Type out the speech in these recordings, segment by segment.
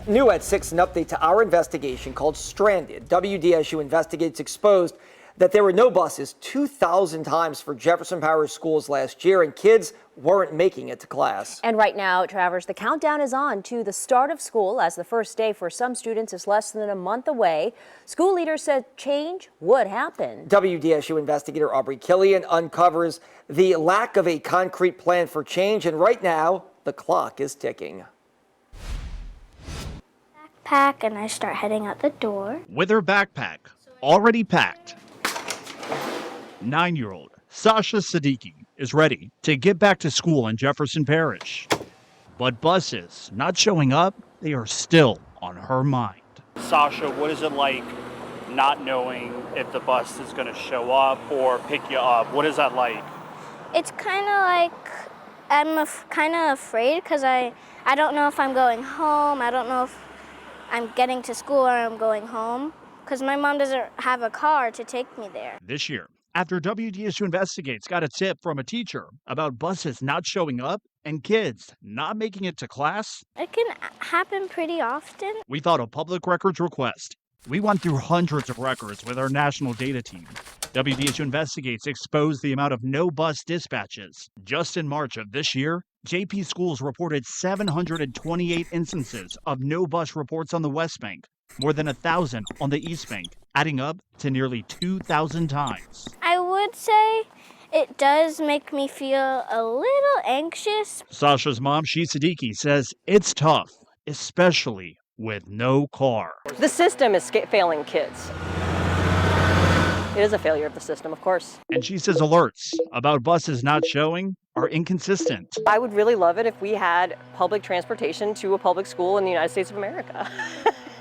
New at 6, an update to our investigation called Stranded. WDSU Investigates exposed that there were no buses 2,000 times for Jefferson Parish schools last year, and kids weren't making it to class. And right now, Travers, the countdown is on to the start of school, as the first day for some students is less than a month away. School leaders said change would happen. WDSU investigator Aubrey Killian uncovers the lack of a concrete plan for change, and right now, the clock is ticking. Pack, and I start heading out the door. With her backpack already packed, 9-year-old Sasha Siddiqui is ready to get back to school in Jefferson Parish. But buses not showing up, they are still on her mind. Sasha, what is it like not knowing if the bus is going to show up or pick you up? What is that like? It's kind of like I'm kind of afraid because I don't know if I'm going home. I don't know if I'm getting to school or I'm going home because my mom doesn't have a car to take me there. This year, after WDSU Investigates got a tip from a teacher about buses not showing up and kids not making it to class, It can happen pretty often. we filed a public records request. We went through hundreds of records with our national data team. WDSU Investigates exposed the amount of no bus dispatches. Just in March of this year, JP Schools reported 728 instances of no bus reports on the West Bank, more than 1,000 on the East Bank, adding up to nearly 2,000 times. I would say it does make me feel a little anxious. Sasha's mom, She Siddiqui, says it's tough, especially with no car. The system is failing kids. It is a failure of the system, of course. And she says alerts about buses not showing are inconsistent. I would really love it if we had public transportation to a public school in the United States of America.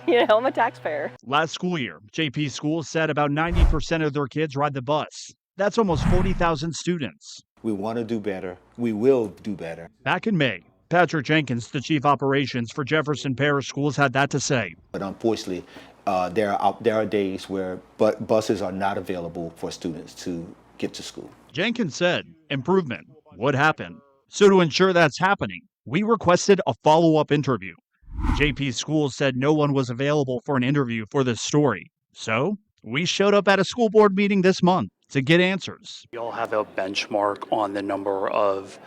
You know, I'm a taxpayer. Last school year, JP Schools said about 90% of their kids ride the bus. That's almost 40,000 students. We want to do better. We will do better. Back in May, Patrick Jenkins, the chief operations for Jefferson Parish Schools, had that to say. But unfortunately, there are days where buses are not available for students to get to school. Jenkins said improvement would happen. So to ensure that's happening, we requested a follow-up interview. JP Schools said no one was available for an interview for this story. So we showed up at a school board meeting this month to get answers. Y'all have a benchmark on the number of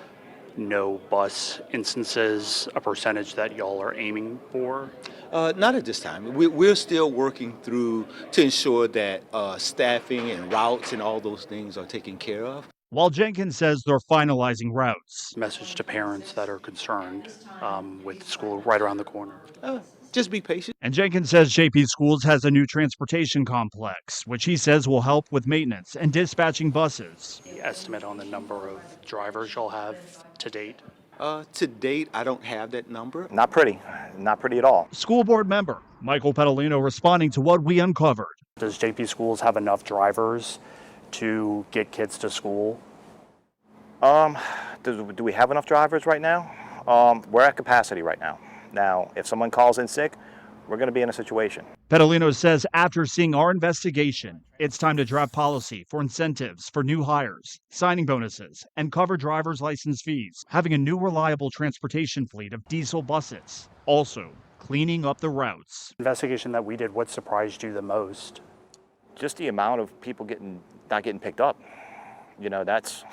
no bus instances, a percentage that y'all are aiming for? Not at this time. We're still working through to ensure that staffing and routes and all those things are taken care of. While Jenkins says they're finalizing routes. Message to parents that are concerned with school right around the corner. Just be patient. And Jenkins says JP Schools has a new transportation complex, which he says will help with maintenance and dispatching buses. The estimate on the number of drivers y'all have to date? To date, I don't have that number. Not pretty at all. School board member Michael Pedalino responding to what we uncovered. Does JP Schools have enough drivers to get kids to school? Do we have enough drivers right now? We're at capacity right now. Now, if someone calls in sick, we're going to be in a situation. Pedalino says after seeing our investigation, it's time to draft policy for incentives for new hires, signing bonuses, and cover driver's license fees, having a new reliable transportation fleet of diesel buses, also cleaning up the routes. Investigation that we did, what surprised you the most? Just the amount of people not getting picked up. You know, that's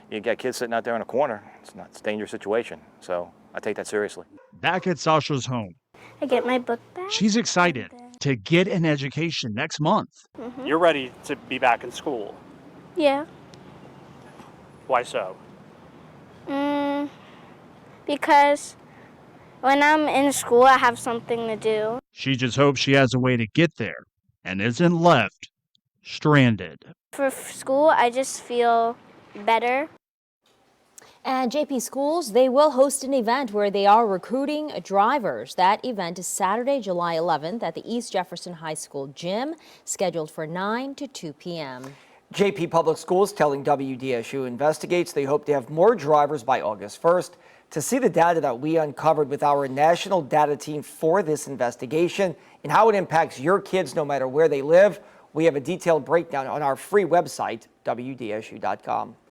you get kids sitting out there in a corner. It's a dangerous situation. So I take that seriously. Back at Sasha's home, I get my book back. she's excited to get an education next month. You're ready to be back in school. Yeah. Why so? Because when I'm in school, I have something to do. She just hopes she has a way to get there and isn't left stranded. For school, I just feel better. And JP Schools, they will host an event where they are recruiting drivers. That event is Saturday, July 11th at the East Jefferson High School gym, scheduled for 9 to 2 p.m. JP Public Schools telling WDSU Investigates they hope to have more drivers by August 1st. To see the data that we uncovered with our national data team for this investigation and how it impacts your kids no matter where they live, we have a detailed breakdown on our free website, WDSU.com.